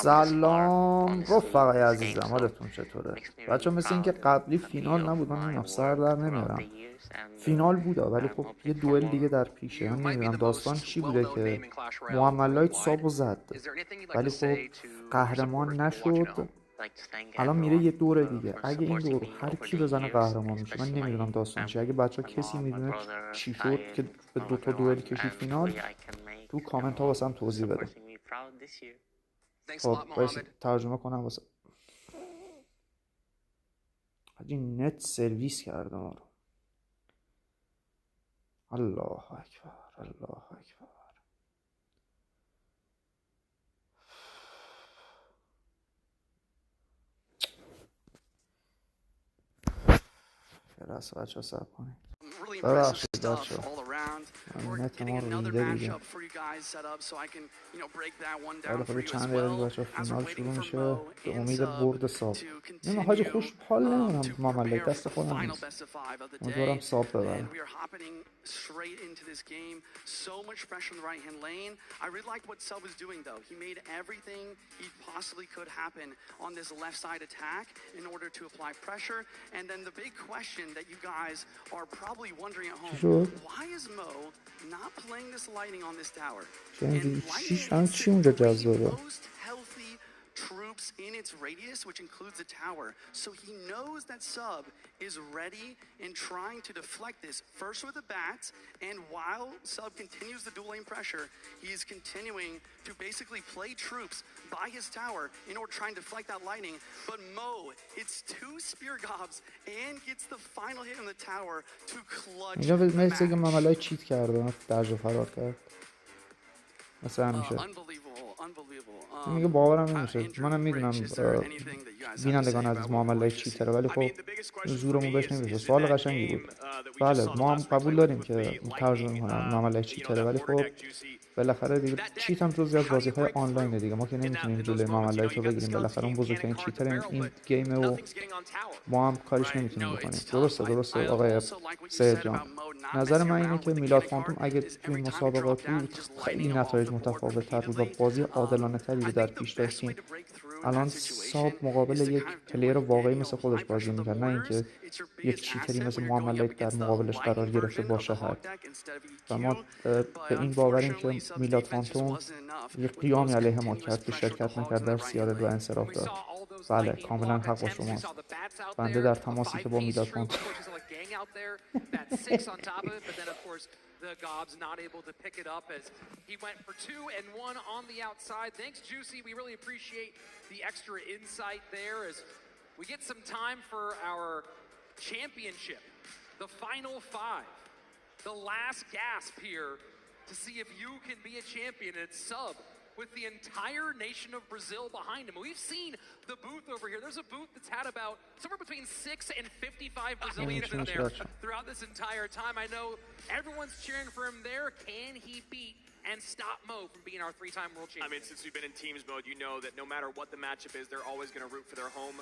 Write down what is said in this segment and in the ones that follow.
سلام رفقای عزیزم، حالتون چطوره؟ بچه مثل این که قبلی فینال نبود، من نمیدونم سر در نمیارم. فینال بوده ولی خب یه دوئل دیگه در پیشه. من نمیدونم داستان چی بوده که لایت سابو زد ولی خب قهرمان نشد. الان میره یه دوره دیگه. اگه این دور هر کی بزنه قهرمان میشه. من نمیدونم داستان چیه. اگه بچه کسی میدونه چی شد که به دوتا دوئل کشید فینال، تو کامنت ها واسم توضیح بده. خب باید ترجمه کنم واسه حاجی نت سرویس کرده ما رو. الله اکبر الله اکبر. فرست بچه ها سب کنید. ببخشید بچه ها نت ما رو ریده دیگه. ولی خب چند دقیقه دیگه بچه ها فینال شروع میشه به امید برد ساب. نمیم حاجی خوش حال نمیدونم ماملک دست خودم نیست. امیدوارم ساب ببرم. Straight into this game, so much pressure on the right hand lane. I really liked what Sub was doing though. He made everything he possibly could happen on this left side attack in order to apply pressure. And then the big question that you guys are probably wondering at home, why is Mo not playing this lightning on this tower? And lightning is the most healthy troops in its radius, which includes the tower. So he knows that Sub is ready and trying to deflect this first with the bats, and while Sub continues the dual lane pressure, he is continuing to basically play troops by his tower in order to try and deflect that lightning. But Mo hits 2 spear gobs and gets the final hit on the tower to clutch the match. مثل که ماملای چیت کرده، درجه فرار کرد. مثل همیشه. میگه باورم نمیشه. منم میدونم بینندگان عزیز معامله چیتره ولی خب زورمون بهش نمیرسه. سوال قشنگی بود. بله ما هم قبول داریم که ترجمه میکنم معامله چیتره ولی خب بالاخره دیگه چیت هم جزئی از بازی‌های آنلاینه دیگه. ما که نمیتونیم جلوی معامله رو بگیریم. بالاخره اون بزرگترین چیتر این گیمه و ما هم کارش نمیتونیم بکنیم. درسته آقای سید جان. نظر من اینه که میلاد فانتوم اگه توی مسابقات بود خیلی نتایج متفاوت‌تر بود و بازی عادلانه‌تری رو در پیش داشتیم. الان ساب مقابل یک پلیر واقعی مثل خودش بازی می‌کرد، نه اینکه یک چیتری مثل محمد در مقابلش قرار گرفته باشه. و ما به این باوریم که میلاد فانتوم یک قیامی علیه ما کرد که شرکت نکرد در سیارل و انصراف داد. بله کاملا حق با شماست. بنده در تماسی که با میلاد فانتوم the Gobs not able to pick it up as he went for 2 and 1 on the outside. Thanks, Juicy. We really appreciate the extra insight there as we get some time for our championship, the final 5, the last gasp here to see if you can be a champion. It's Sub with the entire nation of Brazil behind him. We've seen the booth over here. There's a booth that's had about somewhere between 6 and 55 Brazilians in there throughout this entire time. I know everyone's cheering for him there. Can he beat and stop Mo from being our 3-time world champion? I mean, since we've been in teams mode, you know that no matter what the matchup is, they're always going to root for their home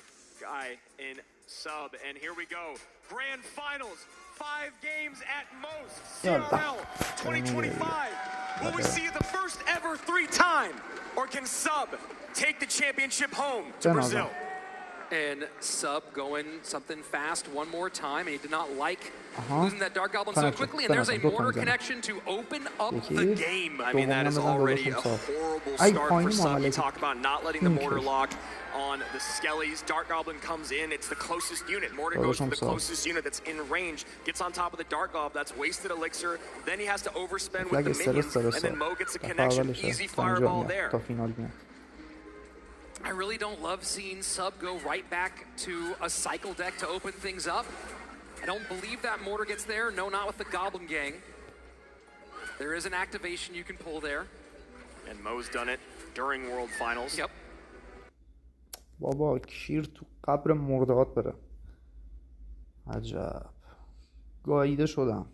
guy in Sub. And here we go. Grand finals. 5 games at most. CRL 2025. Will we see the first ever 3-time? Or can Sub take the championship home to Brazil? And Sub going something fast one more time, and he did not like losing that Dark Goblin so quickly, and there's a mortar connection to open up the game. I mean, that is already a horrible start for Sub. You talk about not letting the mortar lock on the Skellies. Dark Goblin comes in, it's the closest unit. Mortar goes to the closest unit that's in range, gets on top of the Dark Goblin, that's wasted elixir, then he has to overspend with the minions, and then Mo gets a connection, easy fireball there. I really don't love seeing Sub go right back to a cycle deck to open things up. I don't believe that mortar gets there. No, not with the Goblin Gang. There is an activation you can pull there. And Mo's done it during World Finals. Yep. بابا کیر تو قبر مردهات بره. عجب. گاییده شدم.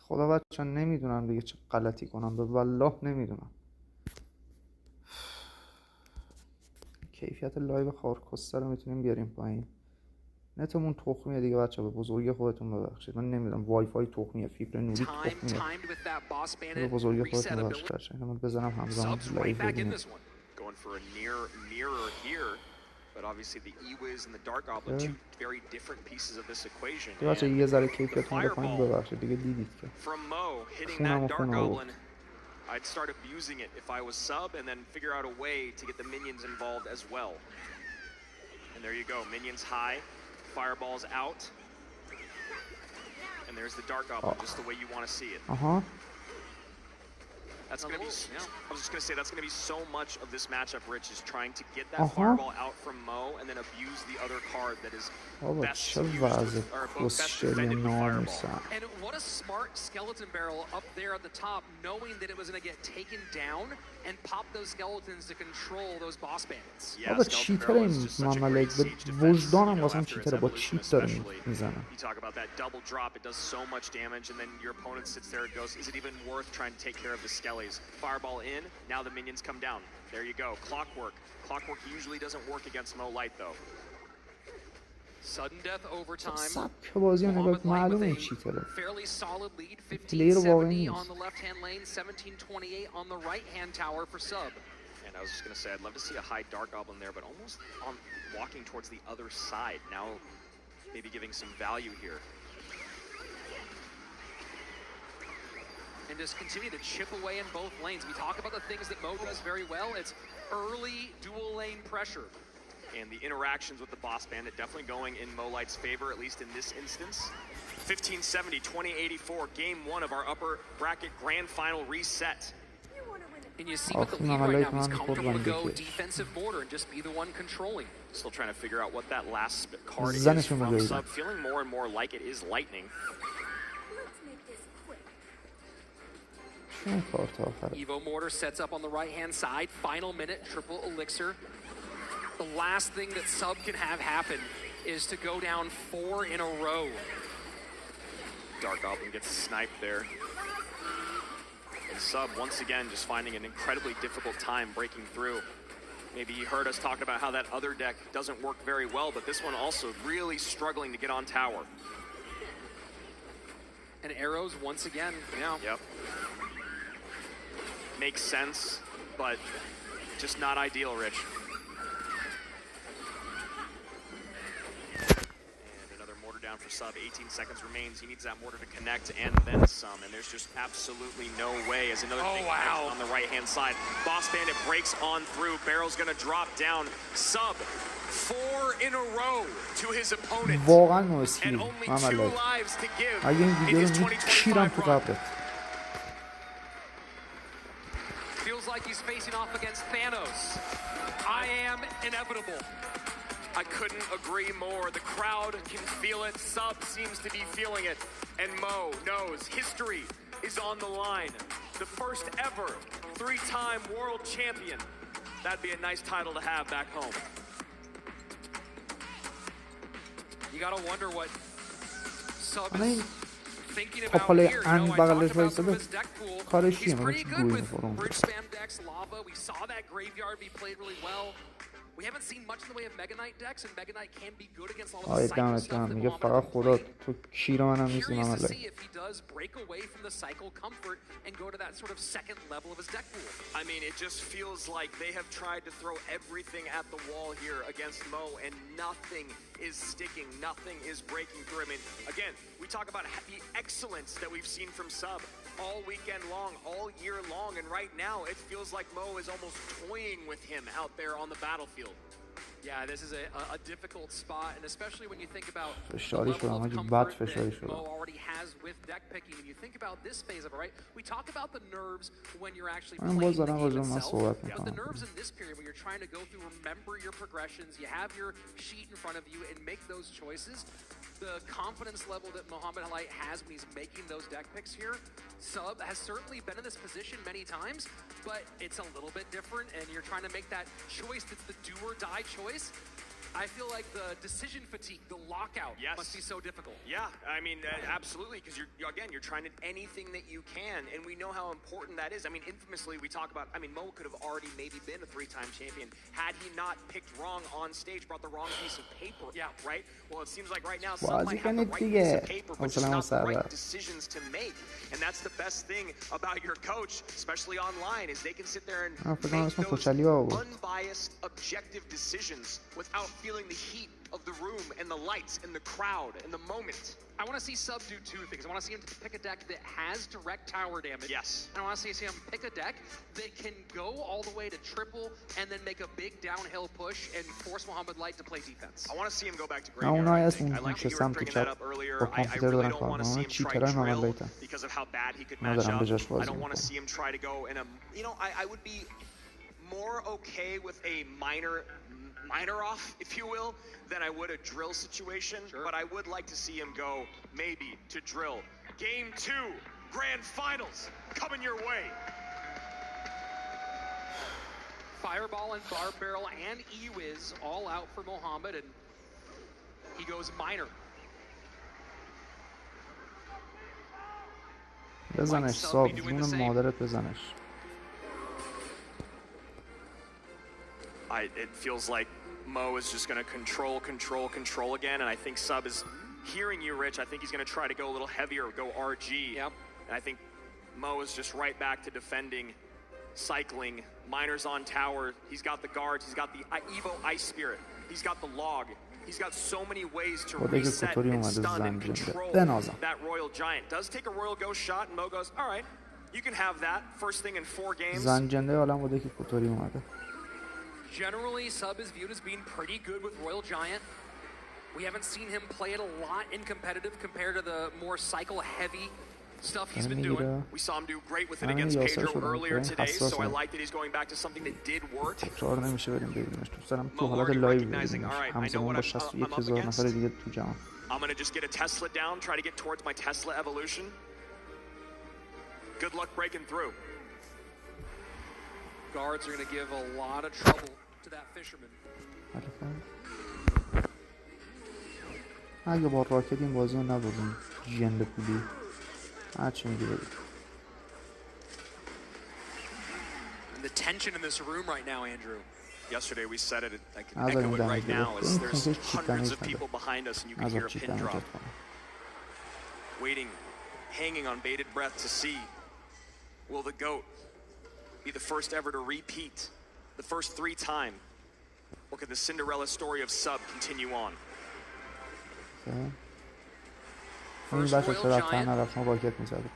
خدا بچه نمیدونم دیگه چه غلطی کنم. به والله نمیدونم. کیفیت لایو خارکسته رو میتونیم بیاریم پایین. نتمون تخمیه دیگه بچه، به بزرگی خودتون ببخشید. من نمیدونم وای فای تخمیه، فیبر نوری تخمیه. به بزرگی خودتون ببخشید بچه. من بزنم همزمان لایو ببینید. But obviously the E-Wiz and the Dark Goblin, two very different pieces of this equation. بچه یه ذره کیفیتون رو بخواین ببخشید دیگه، دیدید که From Mo hitting that Dark Goblin, I'd start abusing it if I was sub and then figure out a way to get the minions involved as well. And there you go, minions high, fireballs out. And there's the Dark Goblin, just the way you want to see it. That's going to be, I was just going to say, that's going to be so much of this matchup, Rich, is trying to get that fireball out from Mo and then abuse the other card that is best suited, or both best defended with fireball. And what a smart skeleton barrel up there at the top, knowing that it was going to get taken down and pop those skeletons to control those boss bandits. بابا چیتر این مملک به وجدانم واسم چیتره، با چیت داره میزنه. You talk about that double drop, it does so much damage, and then your opponent sits there and goes, is it even worth trying to take care of the skellies? Fireball in, now the minions come down. There you go, Clockwork. Clockwork usually doesn't work against Mo Light though. Sudden death overtime. سبک بازی رو نگاه معلومه چیتره. Fairly solid lead, پلیر واقعی 1570 نیست. on the left-hand lane, 1728 on the right-hand tower for sub. And I was just going to say, I'd love to see a high Dark Goblin there, but almost on walking towards the other side. Now maybe giving some value here. And just continue to chip away in both lanes. We talk about the things that Mo does very well. It's early dual lane pressure. And the interactions with the boss bandit definitely going in Mo Light's favor, at least in this instance. 1570, 2084, game one of our upper bracket grand final reset. And you see with the lead right now, he's comfortable to go defensive border and just be the one controlling. Still trying to figure out what that last card is from sub. Feeling more and more like it is lightning. Evo Mortar sets up on the right-hand side. Final minute, triple elixir. The last thing that sub can have happen is to go down 4 in a row. Dark Goblin gets sniped there. And sub, once again, just finding an incredibly difficult time breaking through. Maybe you heard us talk about how that other deck doesn't work very well, but this one also really struggling to get on tower. And arrows, once again, Yep. Makes sense, but just not ideal, Rich. And another mortar down for sub. 18 seconds remains. He needs that mortar to connect and then some. And there's just absolutely no way as another thing on the right-hand side. Boss Bandit breaks on through. Barrel's going to drop down. Sub 4 in a row to his opponent. And only 2 lives to give in his 2025 run. Feels like he's facing off against Thanos. I am inevitable. I couldn't agree more. The crowd can feel it. Sub seems to be feeling it. And Mo knows history is on the line. The first ever 3-time world champion. That'd be a nice title to have back home. You gotta wonder what Sub is thinking خب about حالا here. ان بغلش Talked about some of وایساده his deck pool. کارش He's چیه؟ من pretty چی good گویی with میخورم؟ bridge spam decks, lava. We saw that graveyard be played really well. We haven't seen much in the way of Mega Knight decks, and Mega Knight can be good against all of the cycle دمت stuff گرم. that میگه Muhammad فقط has خدا played. تو کیر منم نیستی Curious to مملک. see if he does break away from the cycle comfort and go to that sort of second level of his deck pool. I mean, it just feels like they have tried to throw everything at the wall here against Mo, and nothing is sticking, nothing is breaking through. I mean, again, we talk about the excellence that we've seen from Sub all weekend long, all year long, and right now it feels like Mo is almost toying with him out there on the battlefield. Yeah, this is a difficult spot, and especially when you think about the فشاری شدم level of حاجی، بد comfort فشاری that شدم. Mo already has with deck picking. When you think about this phase of it, right? We talk about the nerves when you're actually من playing باز the دارم game راجع به من itself, صحبت but the میکنم. nerves in this period when you're trying to go through, remember your progressions, you have your sheet in front of you, and make those choices. The confidence level that Muhammad Light has when he's making those deck picks here, Sub has certainly been in this position many times, but it's a little bit different, and you're trying to make that choice that's the do or die choice. I feel like the decision fatigue, the lockout must be so difficult. Yeah, I mean, absolutely, because you're trying to anything that you can, and we know how important that is. I mean, infamously, we talk about, I mean, Mo could have already maybe been a 3-time champion had he not picked wrong on stage, brought the wrong piece of paper, right? Well, it seems like right now, some might have the right piece of paper, but just not the right decisions to make. And that's the best thing about your coach, especially online, is they can sit there and make those unbiased, objective decisions without feeling the heat of the room and the lights and the crowd and the moment. I want to see Sub do two things. I want to see him pick a deck that has direct tower damage. Yes. And I want to see him pick a deck that can go all the way to triple and then make a big downhill push and force Mohamed Light to play defense. I want to see him go back to graveyard. I like that you were bringing that up earlier. I really don't want to see him try drill because of how bad he could match up. I don't want to see him try to go in a, you know, I would be more okay with a minor off, if you will, than I would a drill situation, but I would like to see him go maybe to drill. Game 2, grand finals, coming your way. Fireball and Barb Barrel and E-Wiz all out for Mohamed, and he goes minor. بزنش صاب جون مادرت بزنش. It feels like Mo is just going to control again, and I think Sub is hearing you, Rich. I think he's going to try to go a little heavier, go RG. Yep. And I think Mo is just right back to defending, cycling. Miners on tower. He's got the guards. He's got the Evo Ice Spirit. He's got the log. He's got so many ways to reset and stun and control that Royal Giant. Does take a Royal Ghost shot, and Mo goes, all right, you can have that. First thing in 4 games. زنجنده عالم بوده که کوتوری اومده. Generally, Sub is viewed as being pretty good with Royal Giant. We haven't seen him play it a lot in competitive compared to the more cycle-heavy stuff he's been doing. We saw him do great with it against Pedro earlier today, so I like that he's going back to something that did work. تکرار نمیشه بریم ببینیمش. دوست دارم تو حالت لایو ببینیمش. همزمان با 61000 نفر دیگه تو جهان. I'm going to just get a Tesla down, try to get towards my Tesla evolution. Good luck breaking through. Guards are going to give a lot of trouble to that fisherman. اگه با راکت این بازی رو نبودیم جند پولی هرچی میگی بگید. The tension in this room right now, Andrew. Yesterday we said it, I can echo it right now, is there's hundreds of people behind us and you can hear a pin drop. Waiting, hanging on bated breath to see, will the GOAT be the first ever to repeat the first 3 time? Or could the Cinderella story of Sub continue on? این بچه چرا رفتن نرفت ما راکت میزده.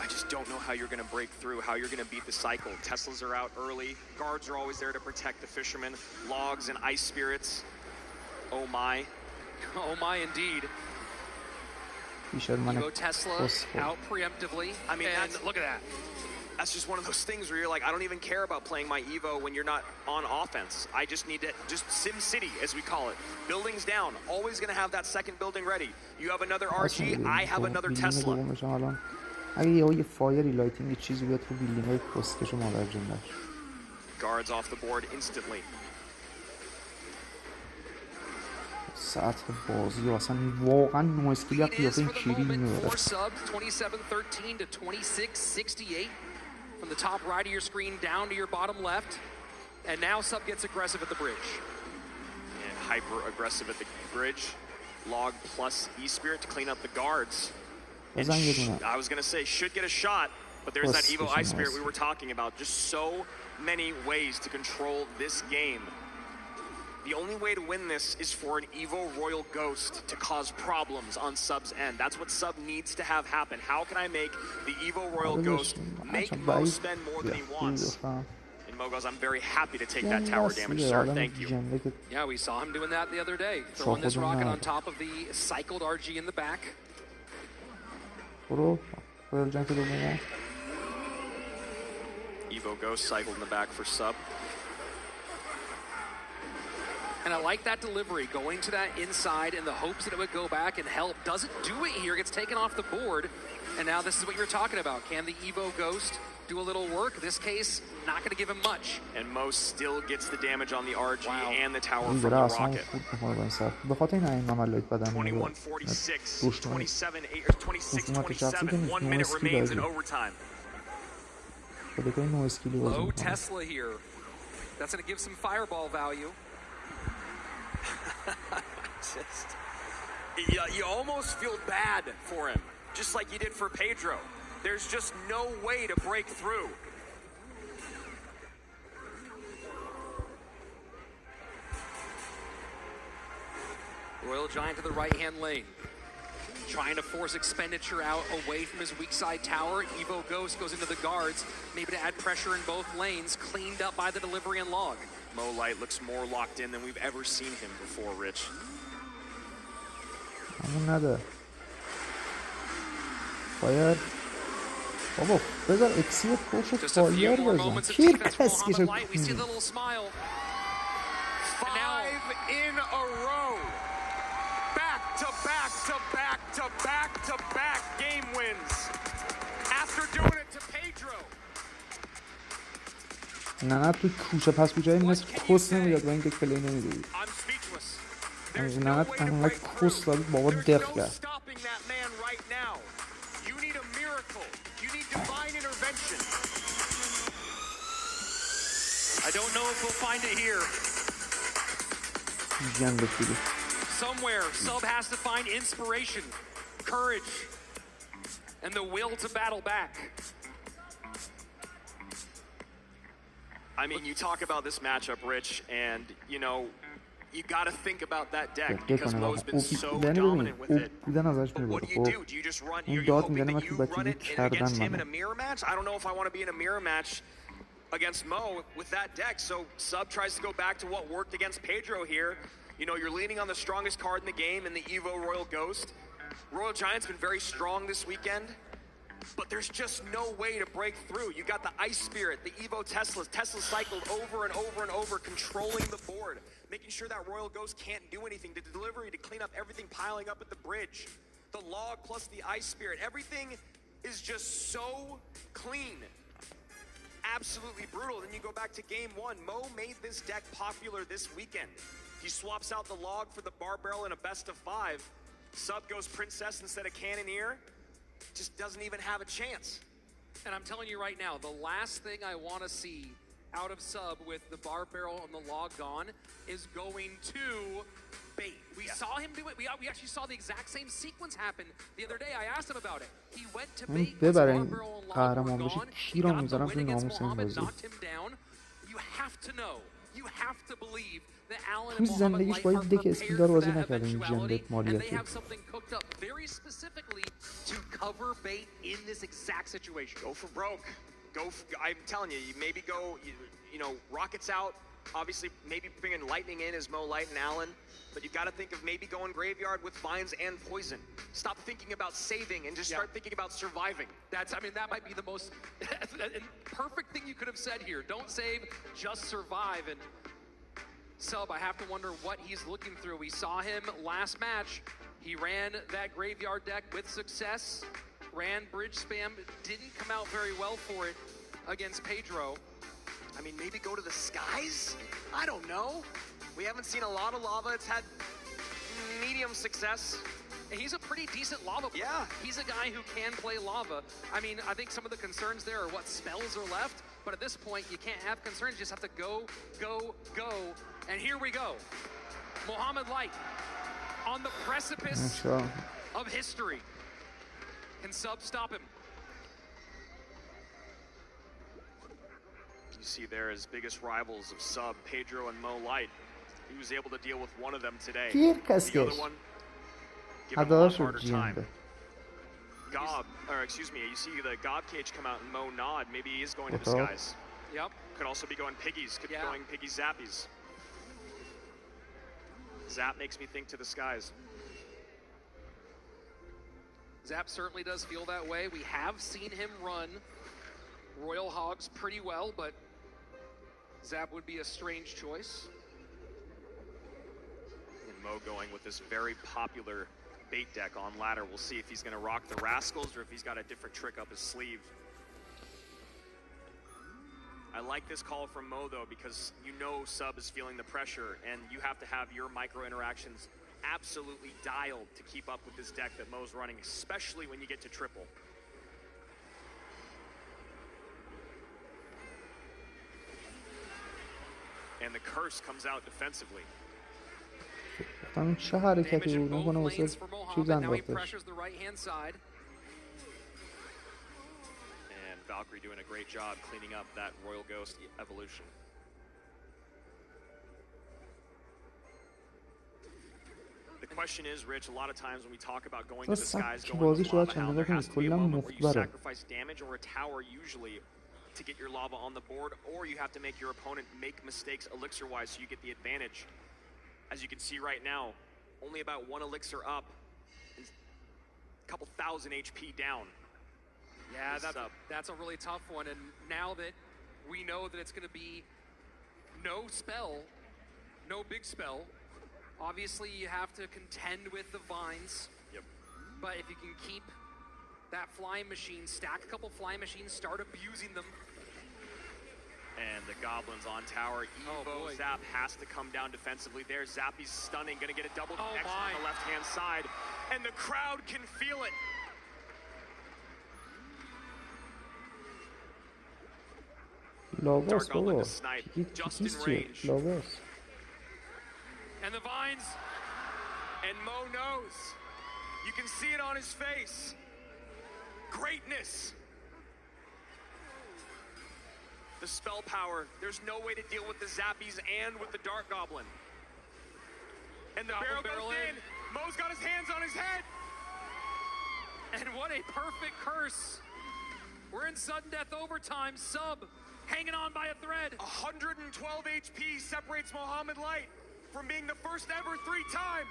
I just don't know how you're going to break through, how you're going to beat the cycle. Teslas are out early. Guards are always there to protect the fishermen. Logs and ice spirits. Oh my. Oh my indeed. Evo Tesla out preemptively. I mean, look at that. That's just one of those things where you're like, I don't even care about playing my Evo when you're not on offense. I just need to, just Sim City, as we call it. Buildings down, always going to have that second building ready. You have another RG, I have another Tesla. اگه یه فایری لایتینگ چیزی بیاد رو بیلینگای کسکش مادر جندش. Guards off the board instantly. سطح بازی اصلا واقعا نوستیلی قیافه این کیری میبره. 27-13 to 26-68 from the top right of your screen down to your bottom left. And now Sub gets aggressive at the bridge. And hyper aggressive at the bridge. Log plus E-Spirit to clean up the guards. I was going to say, should get a shot, but there's that Evo Ice Spirit we were talking about. Just so many ways to control this game. The only way to win this is for an Evo Royal Ghost to cause problems on Sub's end. That's what Sub needs to have happen. How can I make the Evo Royal Ghost make Mo spend more than he wants? And Mo goes, I'm very happy to take that tower damage, sir. Thank you. Yeah, we saw him doing that the other day. Throwing this rocket on top of the cycled RG in the back. Evo Ghost cycled in the back for Sub. And I like that delivery, going to that inside in the hopes that it would go back and help. Doesn't do it here, gets taken off the board. And now this is what you're talking about. Can the Evo Ghost do a little work? In this case, not going to give him much. And Mo still gets the damage on the RG and the tower این from داره the اصلا rocket. خود میکنه با این سر به خاطر این محمد لایت بدن 21-46, 26-27, 1 minute remains in overtime. خدا که این نو اسکیلی بازی Low میکنه Tesla here. That's going to give some fireball value. Just, you almost feel bad for him, just like you did for Pedro. There's just no way to break through. Royal Giant to the right-hand lane. Trying to force expenditure out away from his weak side tower. Evo Ghost goes into the guards, maybe to add pressure in both lanes, cleaned up by the delivery and log. Mo Light looks more locked in than we've ever seen him before, Rich. همون نده فایر بابا بذار اکسی پوش فایر بزن کیر کسکیشو کنی 5 in a row. Back to back to back to back to back game wins. After doing it to Pedro. نه تو کوچه پس کوچه های مثل کس نمیداد و این دک پلی نمیدادی نه انقدر کس داد بابا دق کرد I don't know if we'll find it here. Somewhere, Sub has to find inspiration, courage, and the will to battle back. I mean, you talk about this matchup, Rich, and, you know, you got to think about that deck because Mo's been so dominant with it. But what do? Do you just run? You're hoping that you run it against him in a mirror match? I don't know if I want to be in a mirror match against Mo with that deck. So Sub tries to go back to what worked against Pedro here. You know, you're leaning on the strongest card in the game in the Evo Royal Ghost. Royal Giant's been very strong this weekend, but there's just no way to break through. You got the Ice Spirit, the Evo Tesla cycled over and over and over, controlling the board, making sure that Royal Ghost can't do anything, the delivery to clean up everything piling up at the bridge, the log plus the Ice Spirit, everything is just so clean. Absolutely brutal. Then you go back to game one. Mo made this deck popular this weekend. He swaps out the log for the bar barrel in a best of 5. Sub goes Princess instead of Cannoneer. Just doesn't even have a chance. And I'm telling you right now, the last thing I want to see out of Sub with the bar barrel and the log gone is going to bait. We saw him do it. We actually saw the exact same sequence happen the other day. I asked him about it. He went to bait. The bar barrel and log were gone. He got the win against Mohammed, knocked him down. You have to know. You have to believe that Allen and Mohammed Light are prepared for that eventuality, and they have something cooked up very specifically to cover bait in this exact situation. Go for broke. I'm telling you, maybe go, you know, rockets out. Obviously, maybe bringing lightning in as Mo Light and Allen, but you've got to think of maybe going graveyard with vines and poison. Stop thinking about saving and just start thinking about surviving. I mean, that might be the most perfect thing you could have said here. Don't save, just survive. And Sub, I have to wonder what he's looking through. We saw him last match. He ran that graveyard deck with success, ran bridge spam, didn't come out very well for it against Pedro. I mean, maybe go to the skies? I don't know. We haven't seen a lot of lava. It's had medium success. And he's a pretty decent lava player. Yeah. He's a guy who can play lava. I mean, I think some of the concerns there are what spells are left, but at this point, you can't have concerns. You just have to go, go, go. And here we go. Mohammed Light on the precipice of history. Can Sub stop him? You see there his biggest rivals of Sub, Pedro and Mo Light. He was able to deal with one of them today. The other one, give him a lot harder time. Excuse me, you see the Gob Cage come out and Mo nod. Maybe he is going to the skies. Yep. Could also be going Piggies, could be going Piggy Zappies. Zap makes me think to the skies. Zap certainly does feel that way. We have seen him run Royal Hogs pretty well, but Zap would be a strange choice. And Mo going with this very popular bait deck on ladder. We'll see if he's going to rock the Rascals or if he's got a different trick up his sleeve. I like this call from Mo though, because you know Sub is feeling the pressure and you have to have your micro interactions absolutely dialed to keep up with this deck that Mo's running, especially when you get to triple. And the curse comes out defensively. گفتم چه حرکتی بود میکنه واسه چیز انداختش. And Valkyrie doing a great job cleaning up that Royal Ghost evolution. The question is, Rich, a lot of times when we talk about going to the skies, going to the lava hound, there has to be a moment where you sacrifice damage or a tower usually to get your lava on the board, or you have to make your opponent make mistakes elixir-wise so you get the advantage. As you can see right now, only about 1 elixir up and a couple thousand HP down. Yeah, that's a really tough one. And now that we know that it's going to be no spell, no big spell, obviously you have to contend with the vines. Yep. But if you can keep that flying machine, stack a couple flying machines, start abusing them. And the Goblins on tower. Evo Zap has to come down defensively there. Zappy's stunning, gonna get a double connection on the left-hand side. And the crowd can feel it. لاواس Dark Goblet بابا to snipe, just in چیز چیه range. لاواس. And the vines. And Mo knows. You can see it on his face. Greatness. The spell power. There's no way to deal with the Zappies and with the Dark Goblin. And the barrel goes in. Mo's got his hands on his head. And what a perfect curse. We're in sudden death overtime. Sub hanging on by a thread. 112 HP separates Mohammed Light from being the first ever 3-time.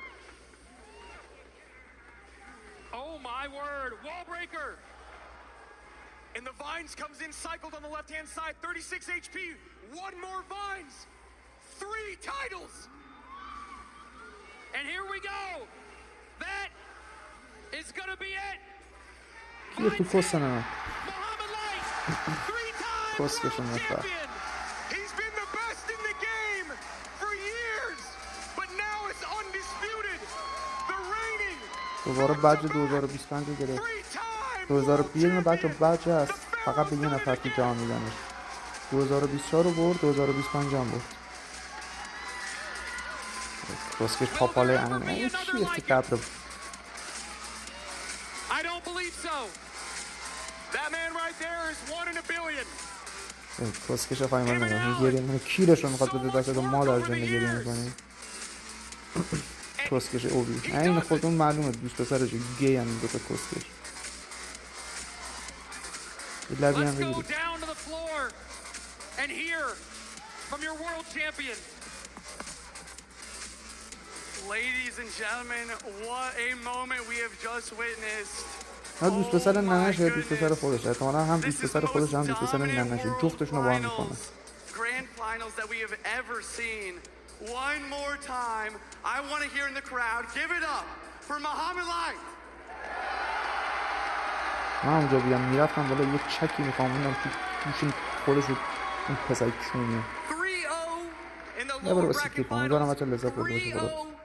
Oh my word, wall breaker. And the Vines comes in cycled on the left-hand side, 36 HP, 1 more Vines, 3 titles. And here we go. That is gonna be it. کیه تو پستن من Mohammed Light, 3-time پستشون world نفر champion. He's been the best in the game for years, but now it's undisputed. The reigning دوباره بچه 2025 رو گرفت 3-time 2020 بچه هست فقط به یه نفر تو جهان میدنش 2024 رو برد 2025 هم برد کسکش پاپاله همه این چی استیکت I don't believe so. That man right there is 1 in a billion. کسکش خواهی من نگم گریه میکنه کیرش رو میخواد بده دست ما در جنه گریه میکنی کسکش اوبی این خودمون معلومه دوست پسرش گی هم این دوتا کسکش یه لبی هم بگیرید And here from your world champion. Ladies and gentlemen, what a moment we have just witnessed. نه دوست پسر ننشه دوست پسر خودش احتمالا هم دوست پسر خودش هم دوست پسر ننشه جفتشون رو با هم میکنه Grand finals that we have ever seen. One more time, I want to hear in the crowd, give it up for Mohammed Light. من اونجا بیام میرفتم بالا یه چکی میخوام بودم تو گوشیم خودش رو اون پسر کونیه 3-0 in the یه برو lower بسی bracket کلیپ هم میدارم finals. بچه لذت برداشت 3-0